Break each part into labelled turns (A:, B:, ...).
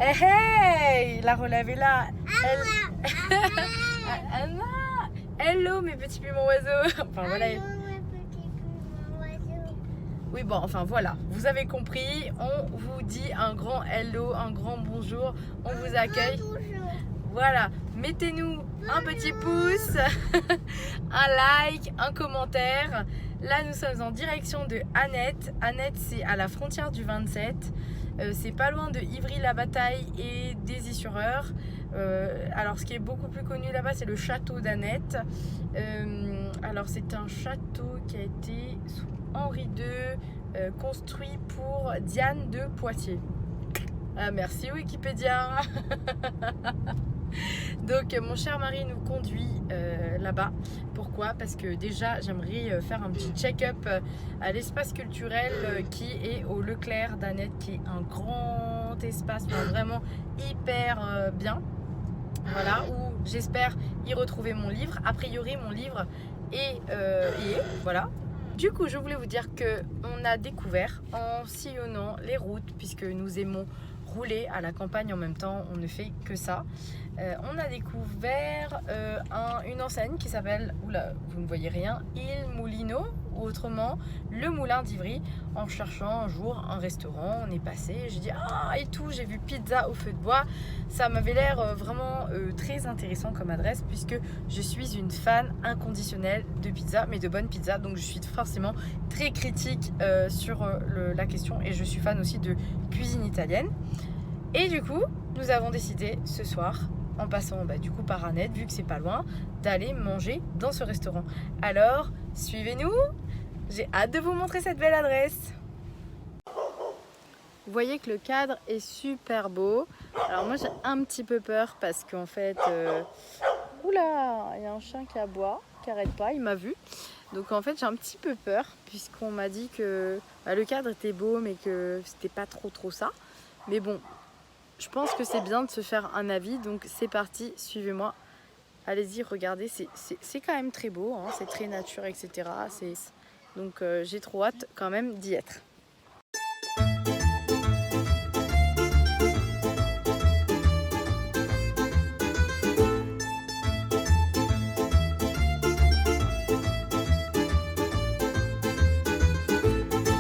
A: Hey, hey, la relève est là. Anna. Hello mes petits piments oiseaux. Enfin voilà. Oui bon enfin voilà, vous avez compris, on vous dit un grand hello, un grand bonjour, on vous accueille. Voilà, mettez-nous un petit pouce, un like, un commentaire. Là nous sommes en direction de Annette. Annette c'est à la frontière du 27. C'est pas loin de Ivry-la-Bataille et d'Aisy-sur-Eure. Alors ce qui est beaucoup plus connu là-bas c'est le château d'Annette. Alors c'est un château qui a été sous Henri II, construit pour Diane de Poitiers. Ah, merci Wikipédia. Donc mon cher mari nous conduit là-bas. Pourquoi? Parce que déjà j'aimerais faire un petit check-up à l'espace culturel qui est au Leclerc d'Annette, qui est un grand espace, vraiment hyper bien. Voilà, où j'espère y retrouver mon livre. A priori mon livre est voilà. Du coup je voulais vous dire que on a découvert en sillonnant les routes, puisque nous aimons rouler à la campagne en même temps, on ne fait que ça. On a découvert une enseigne qui s'appelle, oula, vous ne voyez rien, Il Moulino, ou autrement le Moulin d'Ivry. En cherchant un jour un restaurant, on est passé, j'ai dit ah et tout, j'ai vu pizza au feu de bois. Ça m'avait l'air vraiment très intéressant comme adresse, puisque je suis une fan inconditionnelle de pizza, mais de bonne pizza, donc je suis forcément très critique sur la question, et je suis fan aussi de cuisine italienne. Et du coup nous avons décidé ce soir, en passant du coup par Annette, vu que c'est pas loin, d'aller manger dans ce restaurant. Alors suivez-nous, j'ai hâte de vous montrer cette belle adresse. Vous voyez que le cadre est super beau. Alors moi j'ai un petit peu peur parce qu'en fait oula, il y a un chien qui aboie, qui arrête pas, il m'a vu. Donc en fait j'ai un petit peu peur, puisqu'on m'a dit que le cadre était beau mais que c'était pas trop ça. Mais bon, je pense que c'est bien de se faire un avis, donc c'est parti, suivez-moi. Allez-y, regardez, c'est quand même très beau, hein, c'est très nature, etc. Donc j'ai trop hâte quand même d'y être.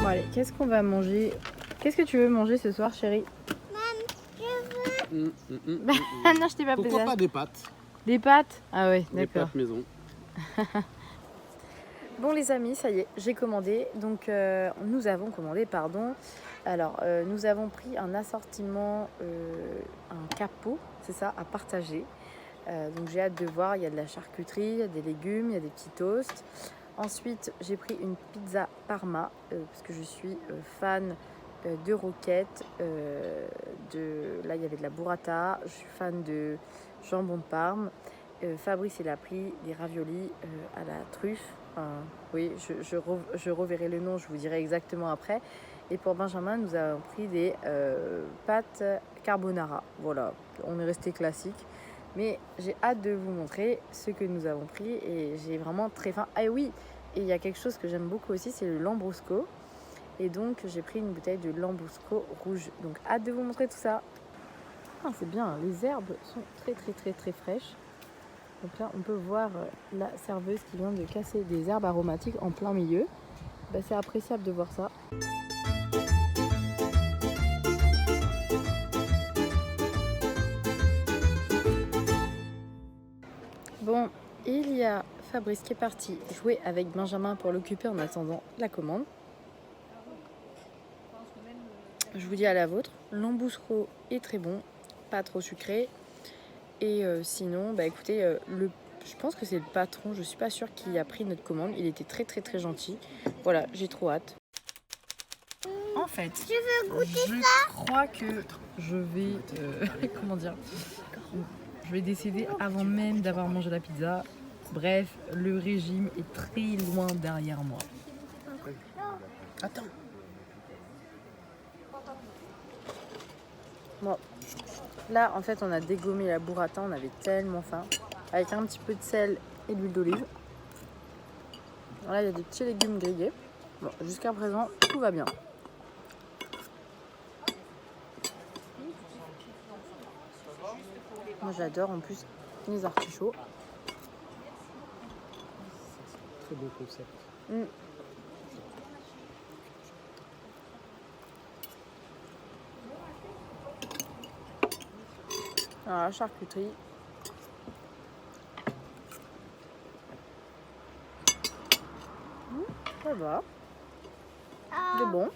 A: Bon allez, qu'est-ce qu'on va manger? Qu'est-ce que tu veux manger ce soir, chérie?
B: Non,
A: je t'ai pas plaisir.
B: Pourquoi pas des pâtes?
A: Des pâtes? Ah ouais,
B: Des
A: d'accord.
B: pâtes maison.
A: Bon les amis, ça y est, j'ai commandé. Donc nous avons commandé, pardon. Alors nous avons pris un assortiment, un capot, c'est ça, à partager. Donc j'ai hâte de voir, il y a de la charcuterie, il y a des légumes, il y a des petits toasts. Ensuite j'ai pris une pizza Parma, parce que je suis fan de roquettes, là il y avait de la burrata, je suis fan de jambon de Parme. Fabrice il a pris des raviolis à la truffe. Oui, je reverrai le nom, je vous dirai exactement après. Et pour Benjamin, nous avons pris des pâtes carbonara. Voilà, on est resté classique. Mais j'ai hâte de vous montrer ce que nous avons pris et j'ai vraiment très faim. Ah oui, et il y a quelque chose que j'aime beaucoup aussi, c'est le lambrusco. Et donc j'ai pris une bouteille de lambrusco rouge. Donc hâte de vous montrer tout ça. Ah, c'est bien, les herbes sont très fraîches. Donc là, on peut voir la serveuse qui vient de casser des herbes aromatiques en plein milieu. C'est appréciable de voir ça. Bon, il y a Fabrice qui est parti jouer avec Benjamin pour l'occuper en attendant la commande. Je vous dis à la vôtre. L'ambuscro est très bon, pas trop sucré. Et sinon, écoutez, je pense que c'est le patron, je suis pas sûre qui a pris notre commande. Il était très gentil. Voilà, j'ai trop hâte. En fait, je crois que je vais, comment dire, je vais décéder avant même d'avoir mangé la pizza. Bref, le régime est très loin derrière moi.
B: Attends.
A: Bon, là en fait on a dégommé la burrata, on avait tellement faim. Avec un petit peu de sel et d'huile d'olive. Là il y a des petits légumes grillés. Bon, jusqu'à présent tout va bien. Moi j'adore en plus les artichauts.
B: Très bon concept.
A: Alors, la charcuterie. Ça va. C'est bon.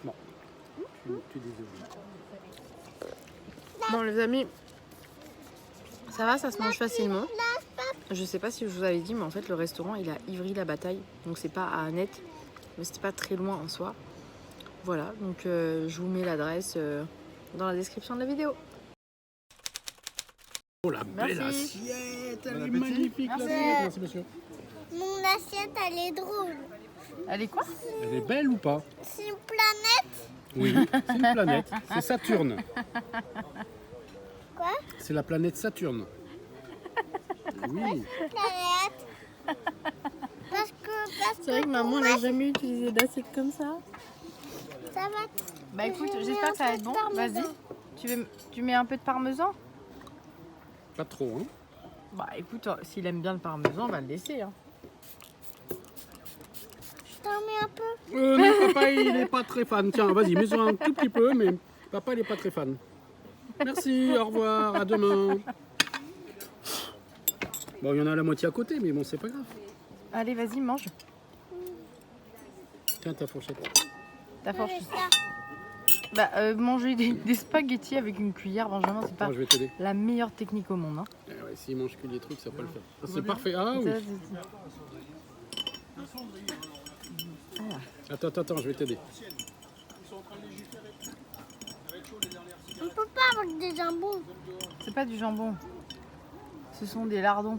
B: Bon, tu es désolé.
A: Bon les amis, ça va, ça se mange facilement. Je sais pas si je vous avais dit, mais en fait le restaurant il est à Ivry-la-Bataille. Donc c'est pas à Annette, mais c'était pas très loin en soi. Voilà, donc je vous mets l'adresse dans la description de la vidéo.
B: Oh la belle
A: Merci.
B: assiette, elle
C: Bon
B: est
C: appétit.
B: magnifique
A: Merci.
B: l'assiette. Merci monsieur.
D: Mon assiette, elle est drôle.
A: Elle est quoi?
B: Elle est belle ou pas?
D: C'est une planète.
B: Oui, c'est une planète. C'est Saturne.
D: Quoi?
B: C'est la planète Saturne. Oui.
D: Planète. Parce
A: C'est vrai que maman
D: pour
A: n'a
D: moi,
A: jamais utilisé d'assiette comme ça.
D: ça va.
A: Bah écoute,
D: Je mets
A: j'espère
D: un
A: que ça va
D: peu
A: être
D: de
A: bon.
D: parmesan.
A: Vas-y. Tu mets un peu de parmesan?
B: Pas trop, hein.
A: Bah écoute, s'il aime bien le parmesan, on va le laisser. Hein.
D: Je t'en mets un peu.
B: Non, papa, il n'est pas très fan. Tiens, vas-y, mets-en un tout petit peu, mais papa, il n'est pas très fan. Merci, au revoir, à demain. Bon, il y en a la moitié à côté, mais bon, c'est pas grave.
A: Allez, vas-y, mange.
B: Tiens, ta fourchette.
A: Ta force.
D: Fais ça.
A: Bah, manger des spaghettis avec une cuillère, Benjamin, c'est pas
B: Attends, je vais t'aider.
A: la meilleure technique au monde. Hein.
B: Eh ouais, s'il mange que des trucs, ça va pas le faire. Ah, c'est parfait. Ah oui. Attends, je vais t'aider.
D: On peut pas avec des jambons.
A: C'est pas du jambon. Ce sont des lardons.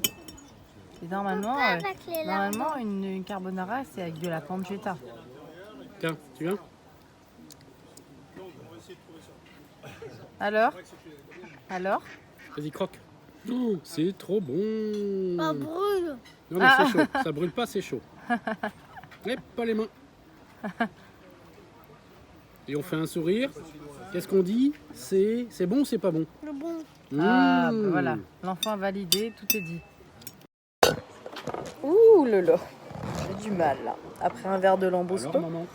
A: Et normalement,
D: Pas avec les lardons.
A: normalement une carbonara, c'est avec de la pancetta.
B: Tiens, tu viens?
A: Alors?
B: Vas-y, croque. Oh, c'est trop bon.
D: Ça brûle.
B: Non, mais c'est chaud. Ça brûle pas, c'est chaud. Hop, pas les mains. Et on fait un sourire. Qu'est-ce qu'on dit? C'est bon ou c'est pas bon?
D: Le bon.
A: Ah, bah
B: Mmh.
A: voilà. L'enfant a validé, tout est dit. Ouh lolo, j'ai du mal là. Après un verre de
B: Alors,
A: Lambrusco.
B: maman.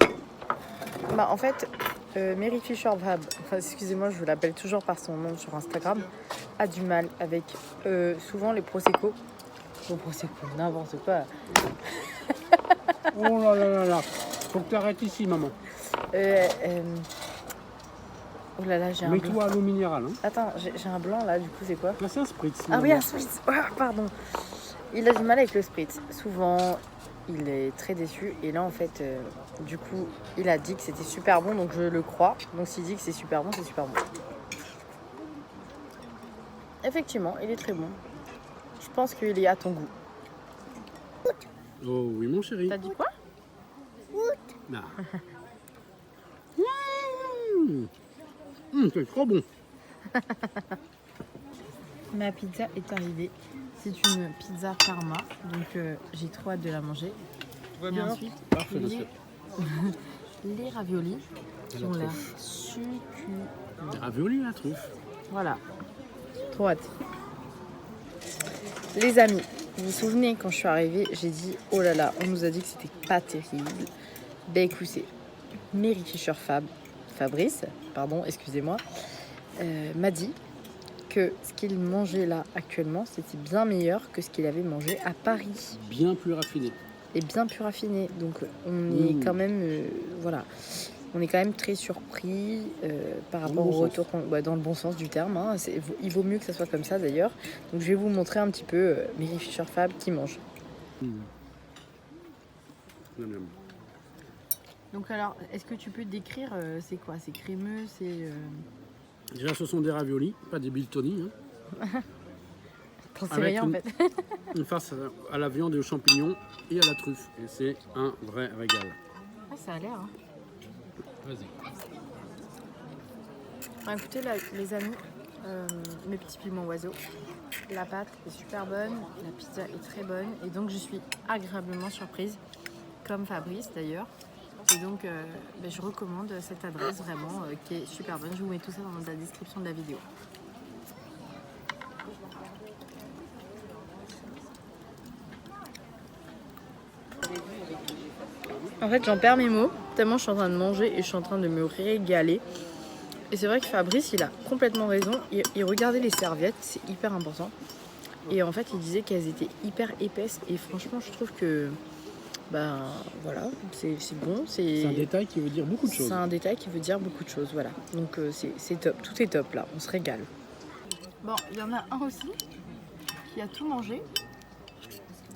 A: Bah, en fait, Mary Fisher Fab, enfin, excusez-moi, je vous l'appelle toujours par son nom sur Instagram, a du mal avec souvent les Prosecco. Bon, Prosecco, n'importe quoi.
B: Oh là là là là. Faut que tu arrêtes ici, maman.
A: Oh là là, j'ai un blanc.
B: Mets-toi à l'eau minérale. Hein.
A: Attends, j'ai un blanc là, du coup, c'est quoi?
B: Ah, c'est un spritz.
A: Ah oui,
B: maman.
A: un spritz. Ah, pardon. Il a du mal avec le spritz. Souvent, il est très déçu. Et là, en fait, du coup, il a dit que c'était super bon, donc je le crois. Donc s'il dit que c'est super bon, c'est super bon. Effectivement, il est très bon. Je pense qu'il est à ton goût.
B: Oh oui, mon chéri.
A: T'as dit quoi?
B: Ah. C'est trop bon.
A: Ma pizza est arrivée. C'est une pizza Parma, donc j'ai trop hâte de la manger.
B: va
A: Et
B: bien?
A: ensuite,
B: Parfait, monsieur.
A: les raviolis qui
B: la
A: ont l'air
B: truffe.
A: succulents.
B: Des raviolis à la truffe.
A: Voilà, trop hâte. Les amis, vous vous souvenez quand je suis arrivée, j'ai dit oh là là, on nous a dit que c'était pas terrible. Ben écoutez, Mary Fisher Fabrice, pardon, excusez-moi, m'a dit que ce qu'il mangeait là actuellement, c'était bien meilleur que ce qu'il avait mangé à Paris
B: Bien plus raffiné.
A: et bien plus raffiné. Donc on est quand même, voilà, on est quand même très surpris par
B: Dans le
A: rapport
B: bon
A: au
B: sens.
A: retour, dans le bon sens du terme. Hein. Il vaut mieux que ça soit comme ça d'ailleurs. Donc je vais vous montrer un petit peu Mary Fisher Fab qui mange.
B: Miam, miam.
A: Donc alors, est-ce que tu peux décrire c'est quoi? C'est crémeux, c'est...
B: Déjà, ce sont des raviolis, pas des biltoni. Hein.
A: T'en sais
B: Avec
A: rien en
B: une-
A: fait.
B: Une farce à la viande et aux champignons et à la truffe. Et c'est un vrai régal.
A: Ah, ça a l'air. Hein.
B: Vas-y.
A: Ah, écoutez là, les amis, mes petits piments oiseaux. La pâte est super bonne, la pizza est très bonne et donc je suis agréablement surprise, comme Fabrice d'ailleurs. Et donc je recommande cette adresse vraiment qui est super bonne. Je vous mets tout ça dans la description de la vidéo. En fait, j'en perds mes mots, tellement je suis en train de manger et je suis en train de me régaler. Et c'est vrai que Fabrice, il a complètement raison. Il regardait les serviettes, c'est hyper important. Et en fait, il disait qu'elles étaient hyper épaisses. Et franchement, je trouve que, ben voilà, c'est bon.
B: C'est un détail qui veut dire beaucoup de choses.
A: C'est un détail qui veut dire beaucoup de choses, voilà. Donc c'est top, tout est top là, on se régale. Bon, il y en a un aussi qui a tout mangé.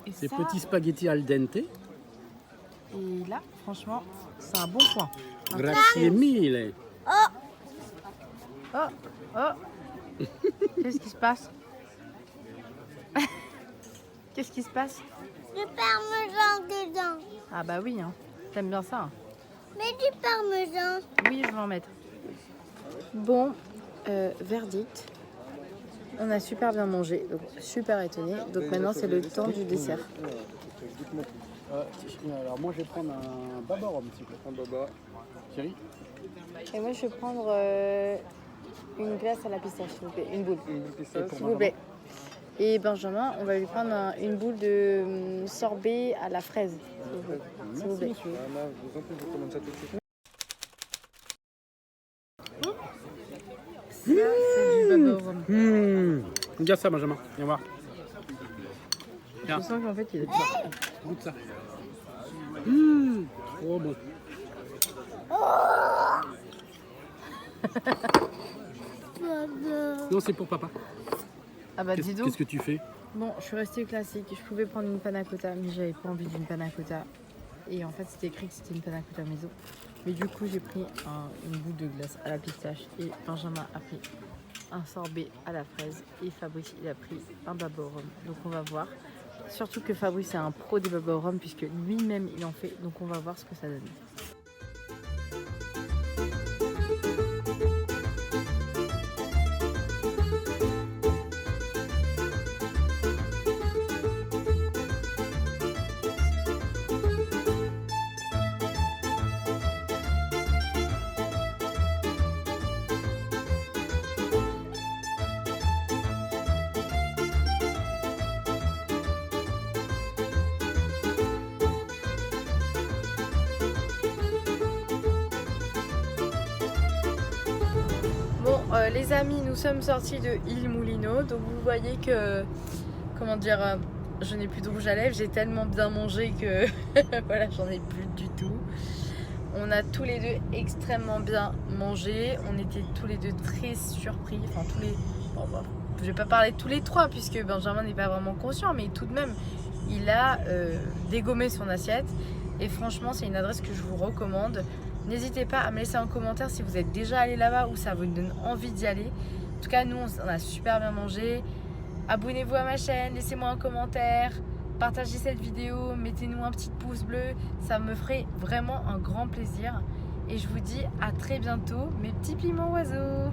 A: Et
B: Ces
A: ça,
B: petits spaghettis al dente.
A: et là, franchement, c'est un bon point.
B: Grazie mille.
A: Oh, oh. Qu'est-ce qui se passe? Qu'est-ce qui se passe?
D: Du parmesan dedans.
A: Ah bah oui, hein. T'aimes bien ça, hein.
D: Mais du parmesan.
A: Oui, je vais en mettre. Bon, verdict. On a super bien mangé, donc super étonné. Donc maintenant, c'est le temps du dessert.
B: Alors moi, je vais prendre un babarum, s'il vous plaît. Un baba. Thierry?
A: Et moi, je vais prendre une glace à la pistache, s'il vous plaît. Une boule.
B: S'il
A: S'il vous plaît. Et Benjamin, on va lui prendre une boule de sorbet à la fraise, s'il vous plaît. S'il vous plaît. Ça, c'est du babarum.
B: Regarde ça, Benjamin. Viens voir.
A: Je sens qu'en fait, il est
B: Goûte ça. Trop bon. Non, c'est pour papa.
A: Ah bah dis donc.
B: Qu'est-ce que tu fais?
A: Bon, je suis restée classique. Je pouvais prendre une panna cotta, mais j'avais pas envie d'une panna cotta. Et en fait, c'était écrit que c'était une panna cotta maison. Mais du coup, j'ai pris une boule de glace à la pistache. Et Benjamin a pris un sorbet à la fraise. Et Fabrice, il a pris un baba au rhum. Donc on va voir. Surtout que Fabrice est un pro des baba au rhum, puisque lui-même, il en fait. Donc on va voir ce que ça donne. Bon, les amis, nous sommes sortis de Île Moulineau. Donc vous voyez que, comment dire, je n'ai plus de rouge à lèvres. J'ai tellement bien mangé que voilà, j'en ai plus du tout. On a tous les deux extrêmement bien mangé. On était tous les deux très surpris. Enfin, tous les... Bon, bah, je vais pas parler de tous les trois puisque Benjamin n'est pas vraiment conscient. Mais tout de même, il a dégommé son assiette. Et franchement, c'est une adresse que je vous recommande. N'hésitez pas à me laisser un commentaire si vous êtes déjà allé là-bas ou ça vous donne envie d'y aller. En tout cas, nous, on a super bien mangé. Abonnez-vous à ma chaîne, laissez-moi un commentaire, partagez cette vidéo, mettez-nous un petit pouce bleu. Ça me ferait vraiment un grand plaisir. Et je vous dis à très bientôt, mes petits piments oiseaux.